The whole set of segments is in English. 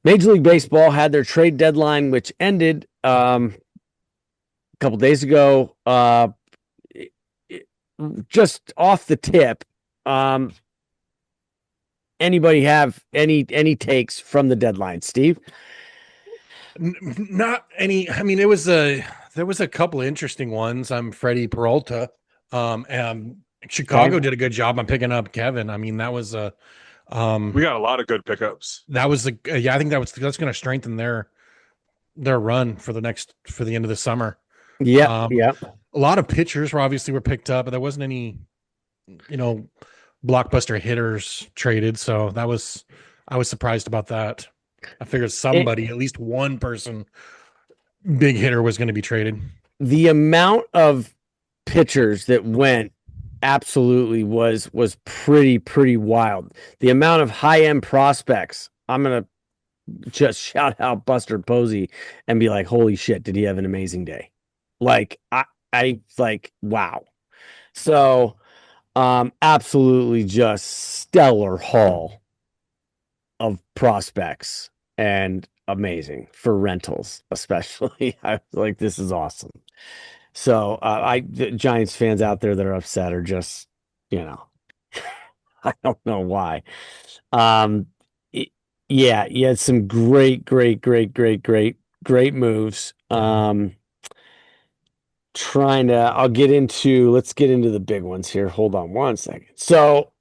Major League Baseball had their trade deadline, which ended a couple days ago. It- just off the tip, um, anybody have any takes from the deadline, Steve? Not any. I mean, there was a couple of interesting ones. I'm Freddie Peralta. And Okay. Chicago did a good job on picking up Kevin. I mean, that was a We um got a lot of good pickups. that was the yeah, I think that's going to strengthen their run for the end of the summer. Yep. Um, Yep. a lot of pitchers were picked up, but there wasn't any, you know, blockbuster hitters traded. So I was surprised about that. I figured It, somebody, at least one person, big hitter was going to be traded. the amount of pitchers that went absolutely was pretty wild. The amount of high end prospects. I'm gonna just shout out Buster Posey and be like, holy shit, did he have an amazing day? Like I like wow. So absolutely just stellar haul of prospects and amazing for rentals, especially. I was like, this is awesome. So the Giants fans out there that are upset are just, you know, I don't know why. Um, it- yeah, you had some great moves. Let's get into the big ones here. Hold on one second. So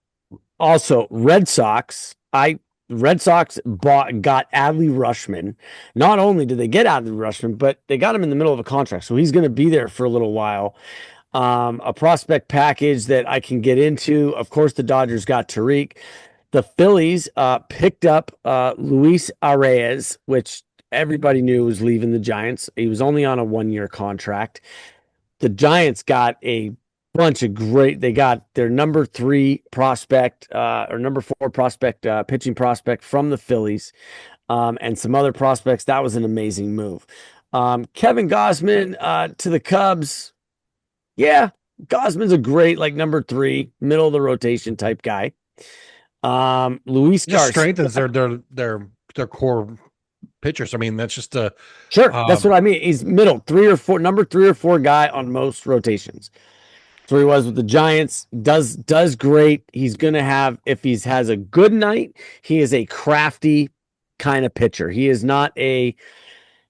also Red Sox got Adley Rushman. Not only did they get Adley Rushman, but they got him in the middle of a contract, so he's going to be there for a little while. A prospect package that I can get into. Of course, the Dodgers got Tariq. The Phillies picked up Luis Arraez, which everybody knew was leaving the Giants. He was only on a 1 year contract. The Giants got a bunch of great. They got their number three prospect or number four prospect, pitching prospect from the Phillies, and some other prospects. That was an amazing move. Kevin Gosman to the Cubs. Yeah, Gosman's a great like number three, middle of the rotation type guy. Luis Just Garcia. strengthens their core pitchers. I mean, that's just a Sure, that's um, what I mean. He's middle three or four, number three or four guy on most rotations. That's where he was with the Giants. Does great. He's gonna have if he has a good night. He is a crafty kind of pitcher. He is not a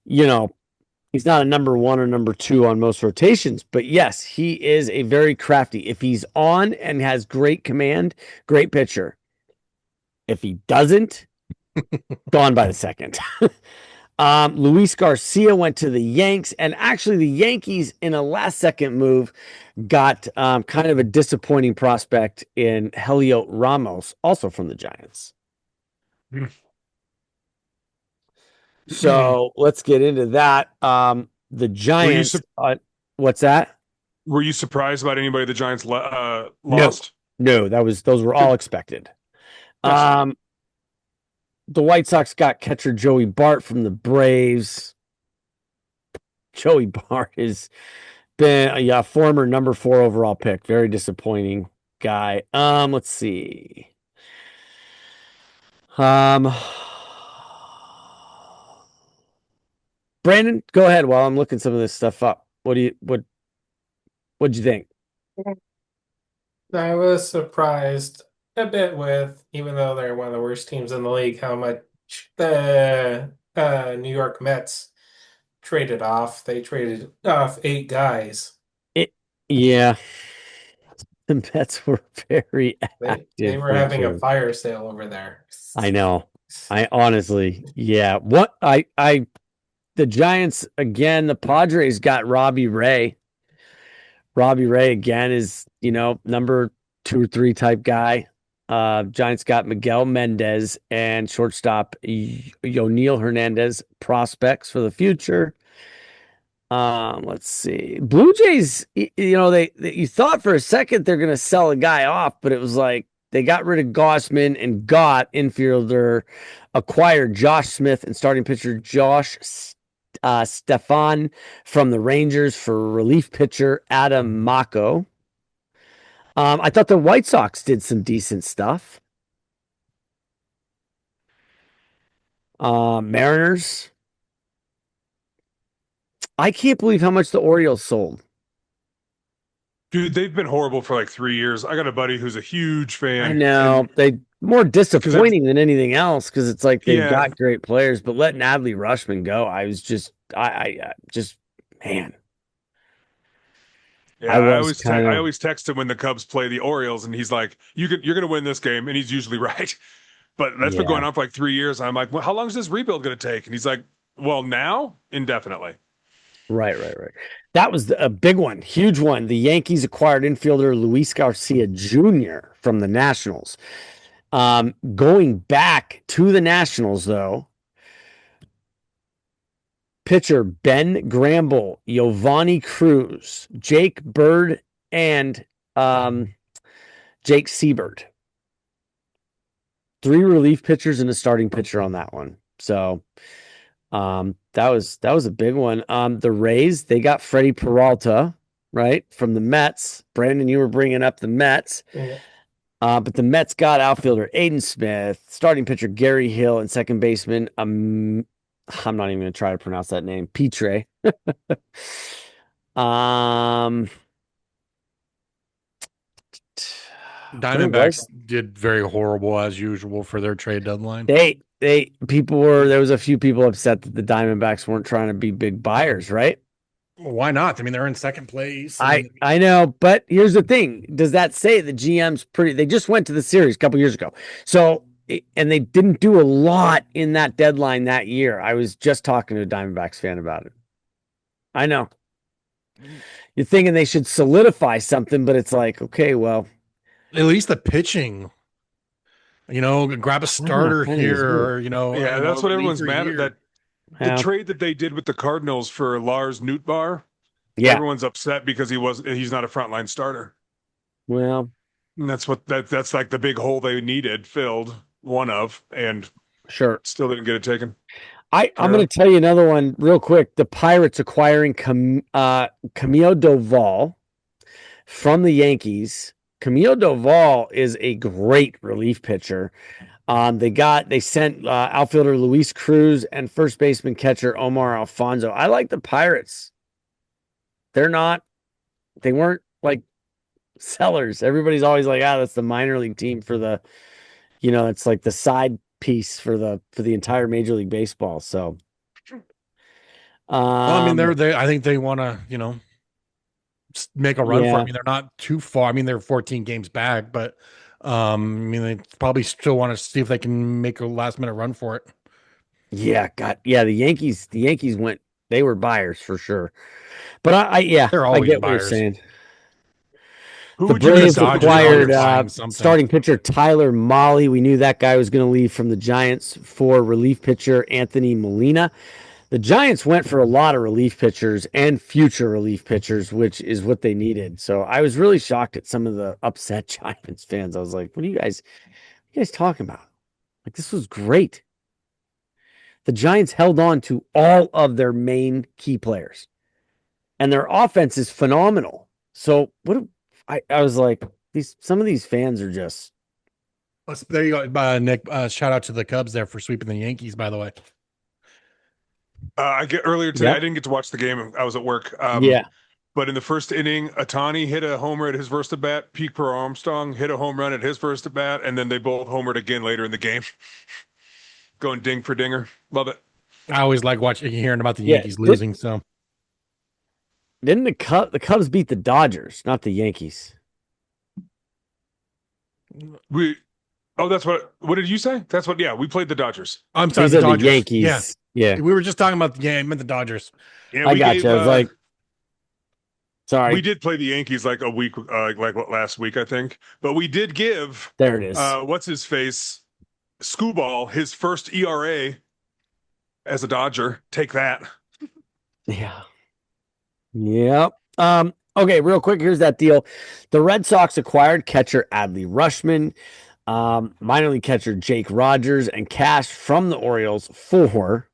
you know he's not a number one or number two on most rotations. But yes, he is a very crafty. If he's on and has great command, great pitcher. If he doesn't, gone by the second. Luis Garcia went to the Yanks, and actually, the Yankees, in a last second move, got kind of a disappointing prospect in Heliot Ramos, also from the Giants. So let's get into that. The Were you Giants, what's that? were you surprised about anybody the Giants No, lost? no, those were all Good. expected. Nice. Um, the White Sox got catcher Joey Bart from the Braves. Joey Bart has been yeah, former number four overall pick. Very disappointing guy. Let's see. Um, Brandon, go ahead while I'm looking some of this stuff up. What'd you think? I was surprised a bit with, even though they're one of the worst teams in the league, how much the New York Mets traded off. They traded off eight guys. It, yeah, the Mets were very They active were with having a trade. fire sale over there. I know. I honestly, yeah. The Giants again. The Padres got Robbie Ray. Robbie Ray again is number two or three type guy. Giants got Miguel Mendez and shortstop Yonil Hernandez prospects for the future. Let's see. Blue Jays, you thought for a second they're going to sell a guy off, but it was like they got rid of Gossman and got infielder, acquired Josh Smith and starting pitcher Josh Stefan from the Rangers for relief pitcher Adam Mako. I thought the White Sox did some decent stuff. Mariners. I can't believe how much the Orioles sold. Dude, they've been horrible for like 3 years. I got a buddy who's a huge I fan, know and they more because I've disappointing than anything else because it's like they've yeah, got great players, but letting Adley Rushman go, I was just, I just, man, yeah. I was kind I of always text him when the Cubs play the Orioles, and he's like, you're gonna win this game," and he's usually right. But that's been yeah, going on for like 3 years. I'm like, well, how long is this rebuild gonna take? And he's like, well, now indefinitely. right. That was a big one, huge one. The Yankees acquired infielder Luis Garcia Jr. from the Nationals. Going back to the Nationals though, pitcher Ben Gramble, Giovanni Cruz, Jake Bird, and Jake Siebert. 3 relief pitchers and a starting pitcher on that one. So that was a big one. The Rays, they got Freddie Peralta, right, from the Mets. Brandon, you were bringing up the Mets. Yeah. But the Mets got outfielder Aiden Smith, starting pitcher Gary Hill, and second baseman I'm not even going to try to pronounce that name, Petre. um, there Diamondbacks was did very horrible as usual for their trade deadline. there was a few people upset that the Diamondbacks weren't trying to be big buyers, right? Well, why not? I mean, they're in second place. I mean, I know, but here's the thing. Does that say the GM's pretty? They just went to the series a couple years ago. So, and they didn't do a lot in that deadline that year. I was just talking to a Diamondbacks fan about it. I know. You're thinking they should solidify something, but it's like, okay, well, at least the pitching, grab a starter here, or Yeah, a that's what everyone's reliever mad at. here. That the yeah, trade that they did with the Cardinals for Lars Nootbaar, yeah. everyone's upset because he's not a frontline starter. Well, And that's like the big hole they needed filled, and sure. still didn't get it taken. I'm going to tell you another one real quick. The Pirates acquiring Camille Doval from the Yankees. Camille Doval is a great relief pitcher. They sent outfielder Luis Cruz and first baseman catcher Omar Alfonso. I like the Pirates. They weren't like sellers. Everybody's always like, that's the minor league team for the, it's like the side piece for the entire Major League Baseball. So, Well, I mean, I think they want to, make a run for it. yeah, I mean, they're not too far. I mean, they're 14 games back, but I mean, they probably still want to see if they can make a last minute run for it. yeah, the Yankees went, they were buyers for sure. But They're I always get what you're buyers. saying. Who The would you The guys Braves Dodgers are acquired always buying something. starting pitcher Tyler Mahle. We knew that guy was going to leave from the Giants for relief pitcher Anthony Molina. The Giants went for a lot of relief pitchers and future relief pitchers, which is what they needed. So I was really shocked at some of the upset Giants fans. I was like, what are you guys talking about? Like, this was great. The Giants held on to all of their main key players, and their offense is phenomenal. So I was like, some of these fans are just. There you go, Nick. Shout out to the Cubs there for sweeping the Yankees, by the way. I get earlier today. Yep. I didn't get to watch the game. I was at work. Yeah. But in the first inning, Atani hit a homer at his first at bat. Pete Per Armstrong hit a home run at his first at bat, and then they both homered again later in the game, going ding for dinger. Love it. I always like hearing about the Yeah, Yankees losing. So Didn't the Cubs beat the Dodgers, not the Yankees? That's what did you say? That's what, yeah, we played the Dodgers. I'm sorry, These the are Dodgers. the Yankees. Yeah. We were just talking about the game. I meant the Dodgers. Yeah, I got you. I was like, sorry. we did play the Yankees like a week, last week, I think. But we did give There it is. what's his face, Scooball, his first ERA as a Dodger. Take that. Yeah. Yep. Okay, real quick, here's that deal. The Red Sox acquired catcher Adley Rushman, minor league catcher Jake Rogers, and cash from the Orioles for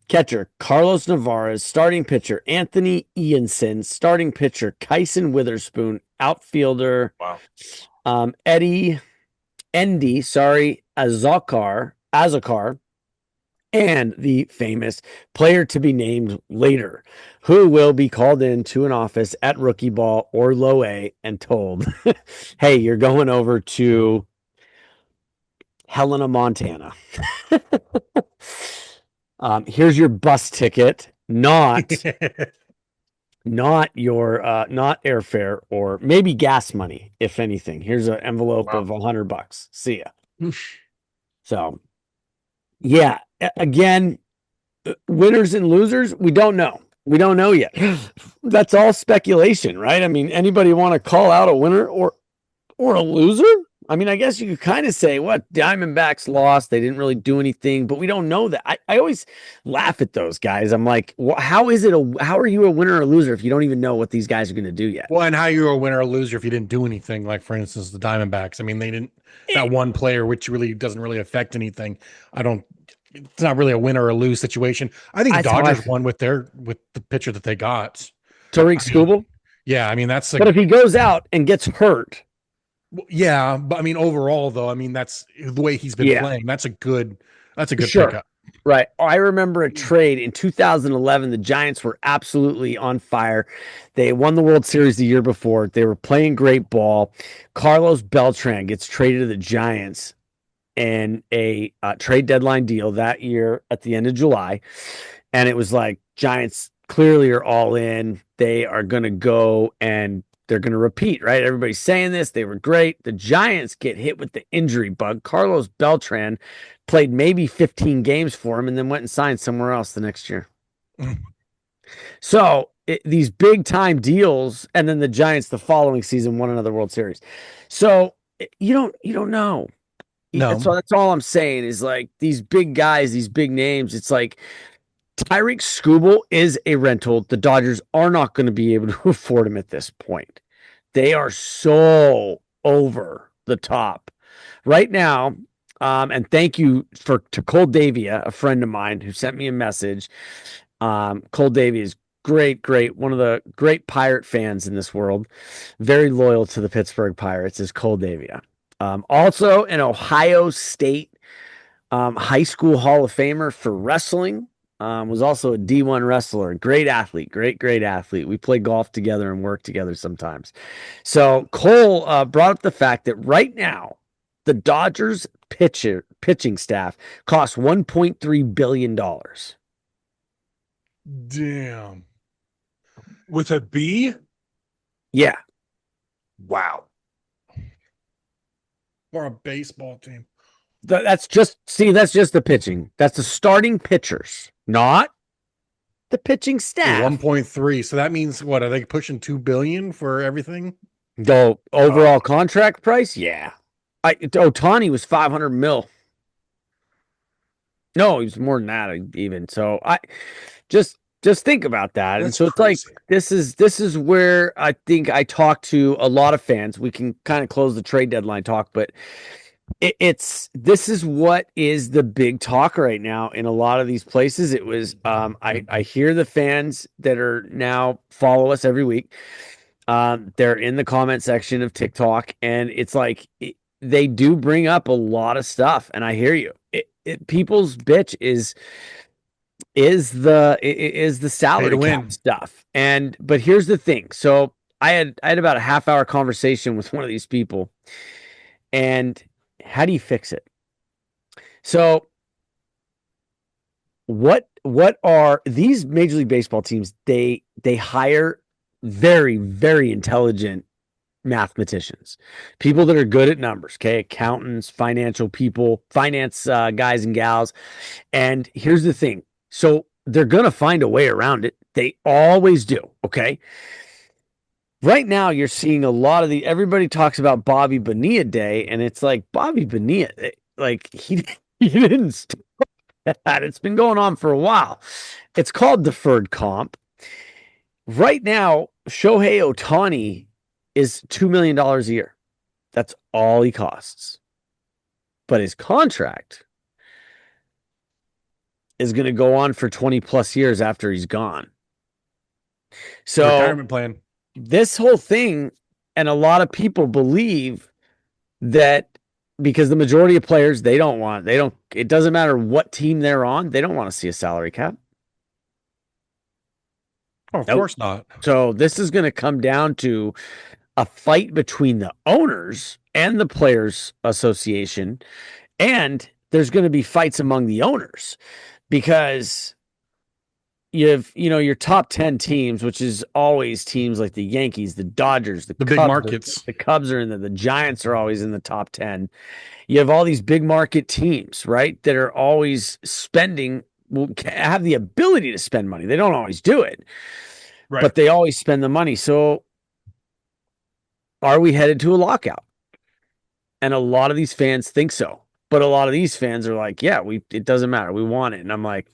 catcher Carlos Navarez, starting pitcher Anthony Ianson, starting pitcher Kyson Witherspoon, outfielder Andy Azakar, and the famous player to be named later, who will be called into an office at rookie ball or low A and told, hey, you're going over to Helena, Montana. Here's your bus ticket, not your not airfare or maybe gas money, if anything. Here's an envelope of $100. See ya. So yeah, again, winners and losers, we don't know. We don't know yet. That's all speculation, right? I mean, anybody want to call out a winner or a loser? I mean, I guess you could kind of say, what, Diamondbacks lost. They didn't really do anything, but we don't know that. I always laugh at those guys. I'm like, how are you a winner or a loser if you don't even know what these guys are going to do yet? Well, and how you're a winner or loser if you didn't do anything, like for instance, the Diamondbacks. I mean, they didn't, that one player, which really doesn't really affect anything. It's not really a win or a lose situation. I think the Dodgers won with the pitcher that they got. Tariq Skubal? Yeah, I mean, but if he goes out and gets hurt. Yeah, but I mean, overall, though, I mean, that's the way he's been playing. That's a good pickup. Right. I remember a trade in 2011. The Giants were absolutely on fire. They won the World Series the year before. They were playing great ball. Carlos Beltran gets traded to the Giants in a trade deadline deal that year at the end of July. And it was like, Giants clearly are all in. They are going to go and they're going to repeat, right? Everybody's saying this. They were great. The Giants get hit with the injury bug. Carlos Beltran played maybe 15 games for him and then went and signed somewhere else the next year. So these big time deals, and then the Giants the following season won another World Series. So you don't know. No. So that's all I'm saying is like these big guys, these big names. It's like Tariq Skubal is a rental. The Dodgers are not going to be able to afford him at this point. They are so over the top right now. And thank you to Cole Davia, a friend of mine who sent me a message. Cole Davia is great, one of the great Pirate fans in this world. Very loyal to the Pittsburgh Pirates is Cole Davia. Also an Ohio State high school Hall of Famer for wrestling. Was also a D1 wrestler. Great athlete. Great athlete. We play golf together and work together sometimes. So Cole brought up the fact that right now, the Dodgers pitching staff costs $1.3 billion. Damn. With a B? Yeah. Wow. For a baseball team. That's just the pitching. That's the starting pitchers, not the pitching staff. 1.3. So that means what? Are they pushing $2 billion for everything? The overall contract price? Yeah. Ohtani was $500 million. No, he was more than that even. So I just think about that. That's and so it's crazy. like this is where I think I talk to a lot of fans. We can kind of close the trade deadline talk, but this is what is the big talk right now in a lot of these places. It was I hear the fans that are now follow us every week. They're in the comment section of TikTok, and it's like they do bring up a lot of stuff, and I hear you. People's bitch is the salary cap stuff. But here's the thing. So I had about a half-hour conversation with one of these people, and how do you fix it? So what are these Major League Baseball teams? They hire very, very intelligent mathematicians, people that are good at numbers, okay? Accountants, financial people, finance guys and gals. And here's the thing. So they're going to find a way around it. They always do, okay? Right now, you're seeing a lot of everybody talks about Bobby Bonilla Day, and it's like Bobby Bonilla, like he didn't stop that. It's been going on for a while. It's called deferred comp. Right now, Shohei Ohtani is $2 million a year. That's all he costs. But his contract is going to go on for 20 plus years after he's gone. So retirement plan. This whole thing, and a lot of people believe that because the majority of players, it doesn't matter what team they're on, they don't want to see a salary cap. Oh, of Nope. course not. So this is going to come down to a fight between the owners and the players association, and there's going to be fights among the owners because you have, your top 10 teams, which is always teams like the Yankees, the Dodgers, the big Cubs, markets. the Cubs are the Giants are always in the top 10. You have all these big market teams, right, that are always spending, have the ability to spend money. They don't always do it, Right. but they always spend the money. So are we headed to a lockout? And a lot of these fans think so. But a lot of these fans are like, yeah, it doesn't matter. We want it. And I'm like,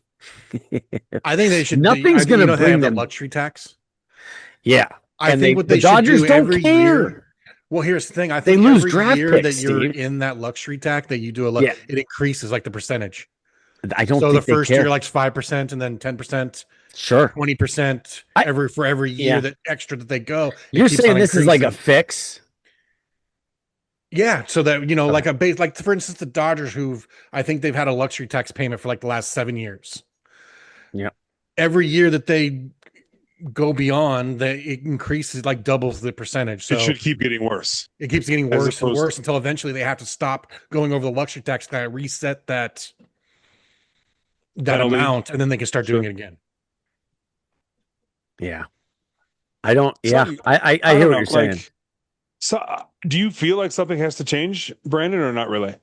I think they should. Nothing's going to bring them the luxury tax. Yeah. I think what they Dodgers should do every care. Year. Well, here's the thing. I think they lose every draft year picks, that you're Steve. in that luxury tax that you do it increases like the percentage. I don't so think the first year like 5% and then 10%. Sure. 20% for every year that extra that they go. You're saying this is like a fix? Yeah, so that like a base, like for instance, the Dodgers, I think they've had a luxury tax payment for like the last 7 years. Yeah, every year that they go beyond, that it increases, like doubles the percentage. So it should keep getting worse. It keeps getting worse and worse until eventually they have to stop going over the luxury tax, kind of reset that amount, and then they can start doing it again. Yeah, I don't. Yeah, I hear what you're saying. So, do you feel like something has to change, Brandon, or not really?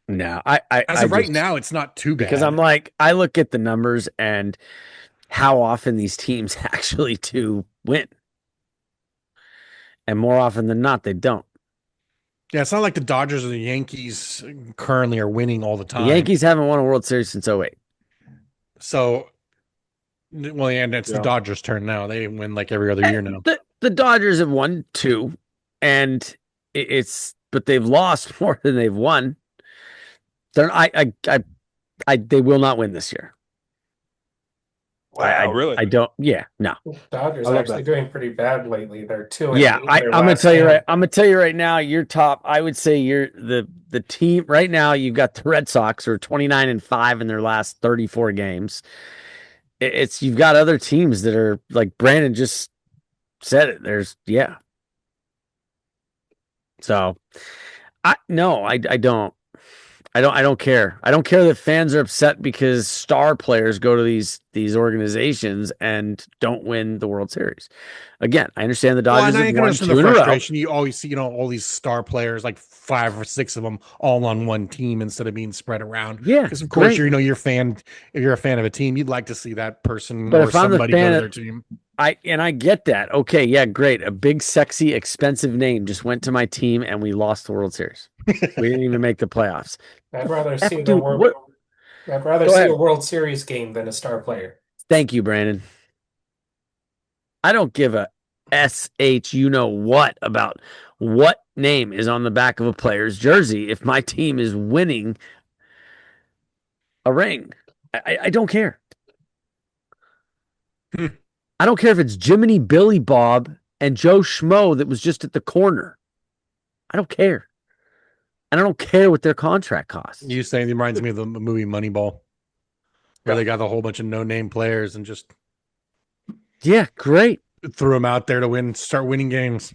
No, as of right now, it's not too bad because I'm like, I look at the numbers and how often these teams actually do win, and more often than not, they don't. Yeah, it's not like the Dodgers or the Yankees currently are winning all the time. The Yankees haven't won a World Series since 2008. So, well, yeah, it's the Dodgers' turn now. They win like every other year now. The Dodgers have won 2, and but they've lost more than they've won. They will not win this year. Wow, really? I don't. Yeah, no. Dodgers are actually doing pretty bad lately. They're 2. Yeah, I'm gonna tell you right. I'm gonna tell you right now. You're top. I would say you're the team right now. You've got the Red Sox who are 29-5 in their last 34 games. You've got other teams that are like Brandon just said it. So, I don't. I don't care. I don't care that fans are upset because star players go to these organizations and don't win the World Series. Again, I understand the Dodgers have won 2 in a row. Frustration. You always see, all these star players, like 5 or 6 of them, all on one team instead of being spread around. Yeah, because of course you're a fan. If you're a fan of a team, you'd like to see that person or somebody go to their team. I get that. Okay, yeah, great. A big, sexy, expensive name just went to my team and we lost the World Series. We didn't even make the playoffs. I'd rather see a World Series game than a star player. Thank you, Brandon. I don't give a SH what about what name is on the back of a player's jersey if my team is winning a ring. I don't care. I don't care if it's Jiminy Billy Bob and Joe Schmo that was just at the corner. I don't care. And I don't care what their contract costs. You saying it reminds me of the movie Moneyball, where they got a whole bunch of no-name players and just great. Threw them out there to start winning games.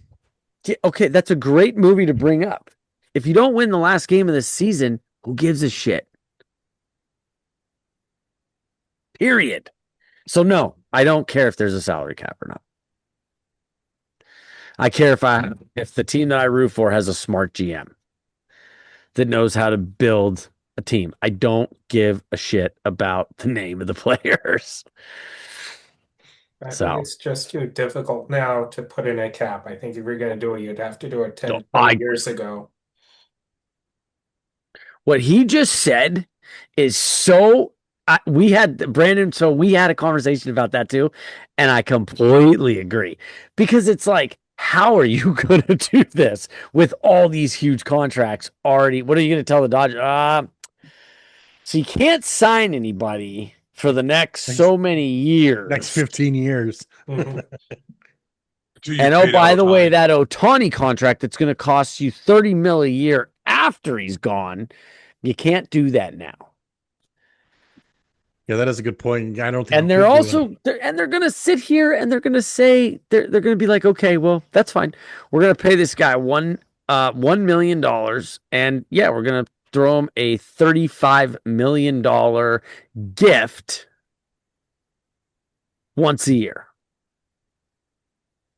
Yeah, okay, that's a great movie to bring up. If you don't win the last game of the season, who gives a shit? Period. So no, I don't care if there's a salary cap or not. I care if the team that I root for has a smart GM that knows how to build a team. I don't give a shit about the name of the players. I think it's just too difficult now to put in a cap. I think if you're going to do it, you'd have to do it 10, 20 years ago. What he just said is so... we had a conversation about that too, and I completely agree. Because it's like, how are you going to do this with all these huge contracts already? What are you going to tell the Dodgers? So you can't sign anybody for the next so many years. Next 15 years. So you And oh, paid out by the way, Ohtani. that Ohtani contract that's going to cost you $30 million a year after he's gone, you can't do that now. Yeah, that is a good point. I don't think And you they're could do it. also they're going to sit here and they're going to say they're going to be like, okay, well, that's fine. We're going to pay this guy $1 million, and yeah, we're going to throw him a $35 million gift once a year.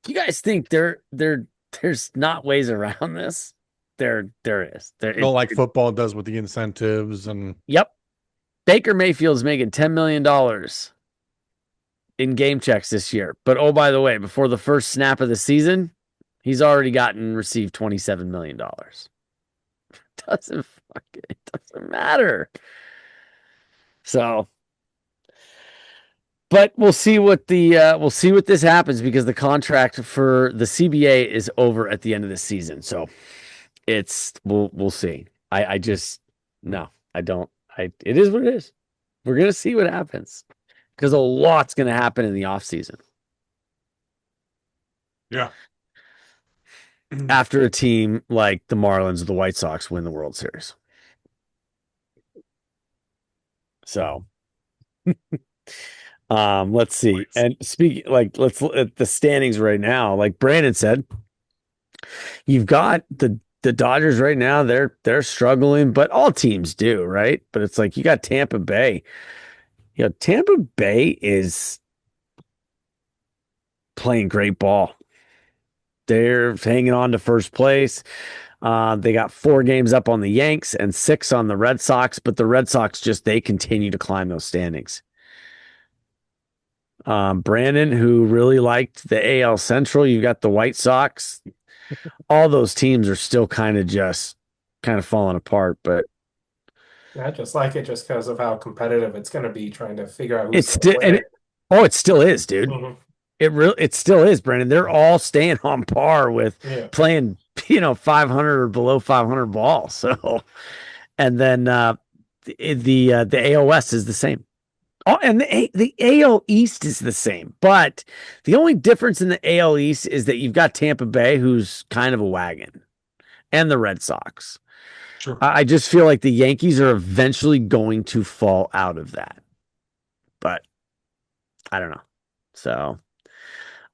Do you guys think there's not ways around this? There is. Well, like football does with the incentives and Yep. Baker Mayfield's making $10 million in game checks this year. But oh, by the way, before the first snap of the season, he's already received $27 million. It doesn't matter. So, but we'll see what this happens, because the contract for the CBA is over at the end of the season. So we'll see. I just no, I don't. It is what it is. We're gonna see what happens, because a lot's gonna happen in the offseason. Yeah. After a team like the Marlins or the White Sox win the World Series. So let's see. And speaking, like, let's look at the standings right now. Like Brandon said, you've got the Dodgers right now. They're struggling, but all teams do, right? But it's like you got Tampa Bay. You know, Tampa Bay is playing great ball. They're hanging on to first place. They got 4 games up on the Yanks and 6 on the Red Sox, but the Red Sox they continue to climb those standings. Brandon, who really liked the AL Central, you've got the White Sox. All those teams are still kind of falling apart, but I just like it just because of how competitive it's going to be trying to figure out it's who's going still to win it. it still is, dude. Mhm. It still is, Brandon. They're all staying on par with Yeah. playing, 500 or below 500 balls. So, and then the AOS is the same. Oh, and the AL East is the same, but the only difference in the AL East is that you've got Tampa Bay, who's kind of a wagon, and the Red Sox. Sure. I just feel like the Yankees are eventually going to fall out of that, but I don't know. So,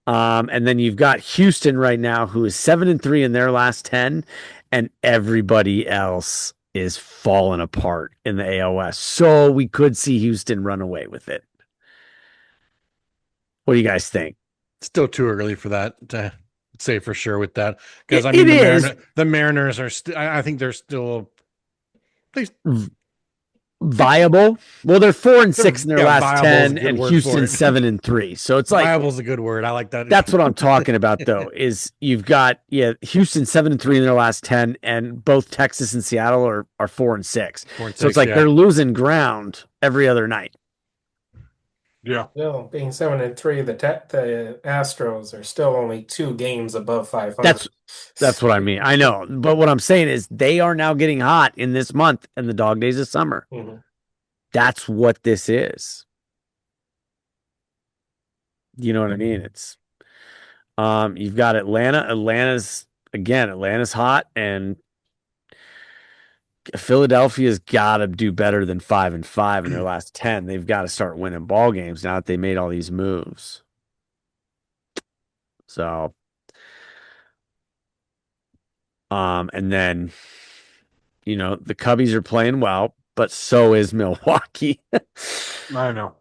and then you've got Houston right now, who is 7-3 in their last 10, and everybody else is falling apart in the AOS. So we could see Houston run away with it. What do you guys think? still too early for that to say for sure with that. Because the Mariners are I think they're still viable. Well, they're 4-6 in their last 10, and Houston 7-3. So it's like viable is a good word. I like that. That's what I'm talking about, though. Is you've got Houston 7-3 in their last 10, and both Texas and Seattle are 4-6. So it's like they're losing ground every other night. Yeah. Still, being 7-3, the Astros are still only 2 games above 500. That's what I mean. I know, but what I'm saying is they are now getting hot in this month and the dog days of summer. Mm-hmm. That's what this is. You know what I mean? It's you've got Atlanta. Atlanta's hot, and Philadelphia's got to do better than 5-5 in their last 10. They've got to start winning ball games now that they made all these moves. So, and then, the Cubbies are playing well, but so is Milwaukee. I know.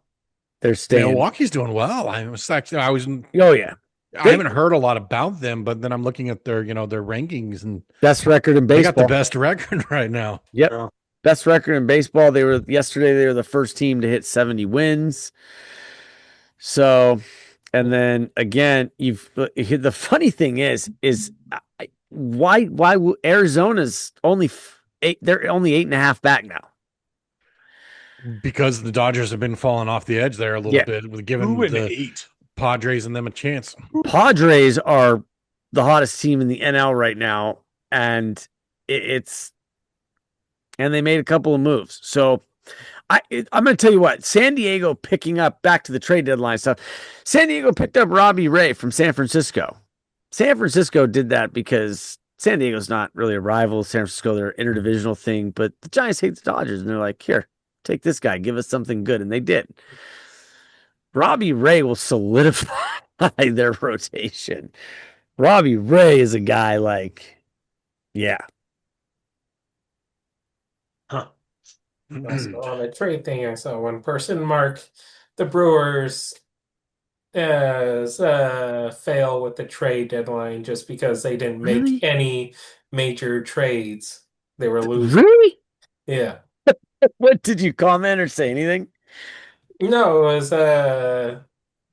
They're staying. Milwaukee's doing well. Oh yeah. I haven't heard a lot about them, but then I'm looking at their rankings and best record in baseball. They got the best record right now. Yep. Yeah. Best record in baseball. Yesterday they were the first team to hit 70 wins. So, and then again, the funny thing is why Arizona's only 8, they're only 8.5 back now. Because the Dodgers have been falling off the edge there a little bit, with giving the 8 Padres and them a chance. Padres are the hottest team in the NL right now, and and they made a couple of moves. So I'm going to tell you what, San Diego picking up, back to the trade deadline stuff. San Diego picked up Robbie Ray from San Francisco. San Francisco did that because San Diego's not really a rival. San Francisco, they're an interdivisional thing, but the Giants hate the Dodgers, and they're like, here, take this guy, give us something good, and they did. Robbie Ray will solidify their rotation. Robbie Ray is a guy like, yeah. Huh. Also, on the trade thing, I saw one person mark the Brewers as fail with the trade deadline just because they didn't make Really? any major trades. They were losing. Really? Yeah. What did you comment or say anything? No, it was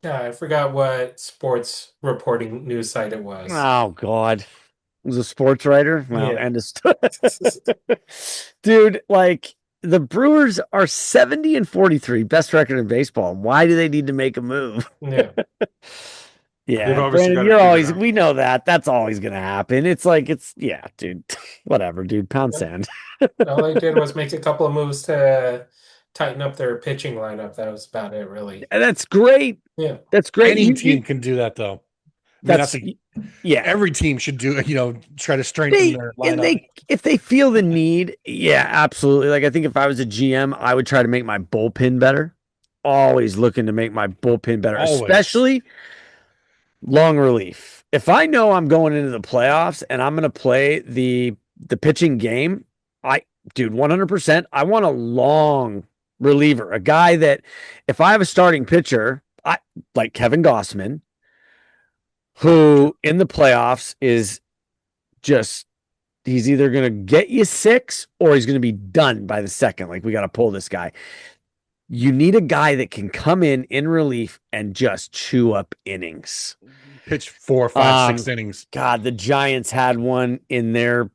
yeah, I forgot what sports reporting news site it was. Oh God. Was a sports writer? Well, Yeah. understood. Dude, like the Brewers are 70 and 43, best record in baseball. Why do they need to make a move? Yeah. They've Yeah, obviously Brandon, got it you're figured always, out. we know that. That's always gonna happen. It's like yeah, dude. Whatever, dude. Pound sand. All they did was make a couple of moves to tighten up their pitching lineup. That was about it, really. And that's great. Yeah. That's great. Any You team can do that, though. I mean, that's that's yeah. every team should do. Try to strengthen their lineup. They if they feel the need, yeah, absolutely. Like I think if I was a GM, I would try to make my bullpen better. Always looking to make my bullpen better, Always. especially long relief. If I know I'm going into the playoffs and I'm going to play the pitching game, dude, 100%, I want a long reliever, a guy that if I have a starting pitcher, I like Kevin Gossman, who in the playoffs is just he's either going to get you 6 or he's going to be done by the second. Like we got to pull this guy. You need a guy that can come in relief and just chew up innings. Pitch 4, 5, 6 innings. God, the Giants had one in their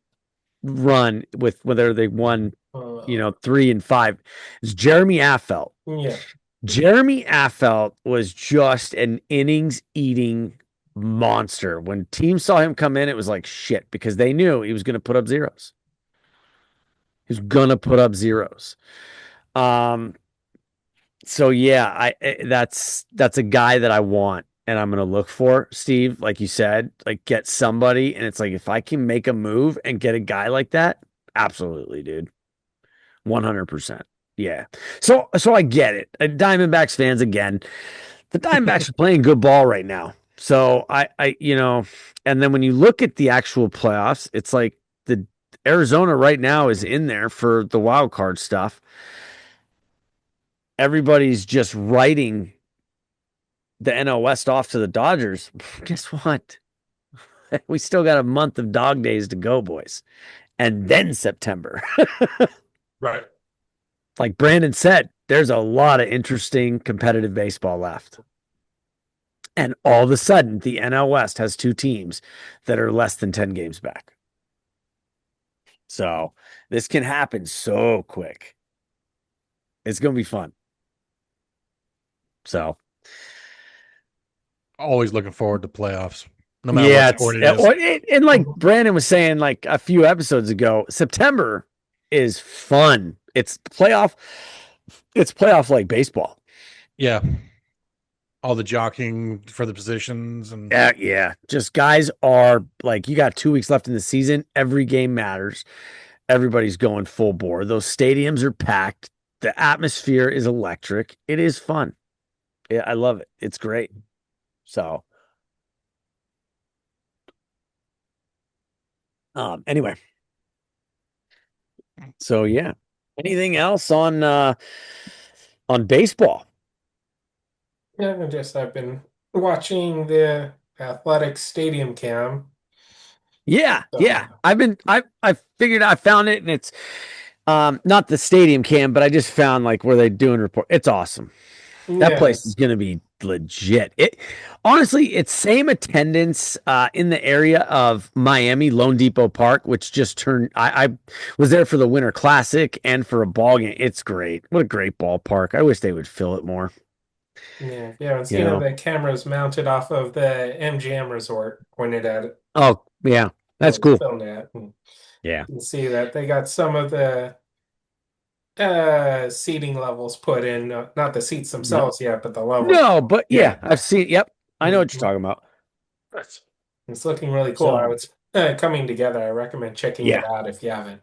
run with whether they won, 3 and 5. It's Jeremy Affeldt. Yeah. Jeremy Affeldt was just an innings eating monster. When teams saw him come in, it was like shit because they knew he was going to put up zeros. He was going to put up zeros. So yeah, that's a guy that I want and I'm going to look for, Steve, like you said, like get somebody. And it's like, if I can make a move and get a guy like that, absolutely, dude. 100%. Yeah. So I get it. Diamondbacks fans again, the Diamondbacks are playing good ball right now. So and then when you look at the actual playoffs, it's like the Arizona right now is in there for the wild card stuff. Everybody's just writing the NL West off to the Dodgers. Guess what? We still got a month of dog days to go, boys. And then September. Right. Like Brandon said, there's a lot of interesting competitive baseball left. And all of a sudden, the NL West has 2 teams that are less than 10 games back. So this can happen so quick. It's going to be fun. So Always looking forward to playoffs, no matter what sport it is. And like Brandon was saying, like a few episodes ago, September is fun. It's playoff like baseball. Yeah. All the jockeying for the positions and Yeah. Just guys are like, you got 2 weeks left in the season. Every game matters. Everybody's going full bore. Those stadiums are packed. The atmosphere is electric. It is fun. Yeah, I love it. It's great. So, anyway. So yeah. Anything else on baseball? Yeah, I've been watching the athletic stadium cam. Yeah, So, yeah. I figured I found it and it's not the stadium cam, but I just found like where they doing report. It's awesome. That place is gonna be legit. It honestly, it's same attendance in the area of Miami Lone Depot Park, which just turned. I was there for the Winter Classic and for a ball game. It's great. What a great ballpark. I wish they would fill it more. Yeah, if you haven't seen it, the camera's mounted off of the MGM resort, pointed at it. Oh yeah, that's cool. Filmed at. Yeah, you can see that they got some of the seating levels put in, not the seats themselves yet, but the levels. No, but yeah, I've seen. Yep, I know what you're talking about. That's It's looking really cool. I So was coming together. I recommend checking it yeah, out if you haven't.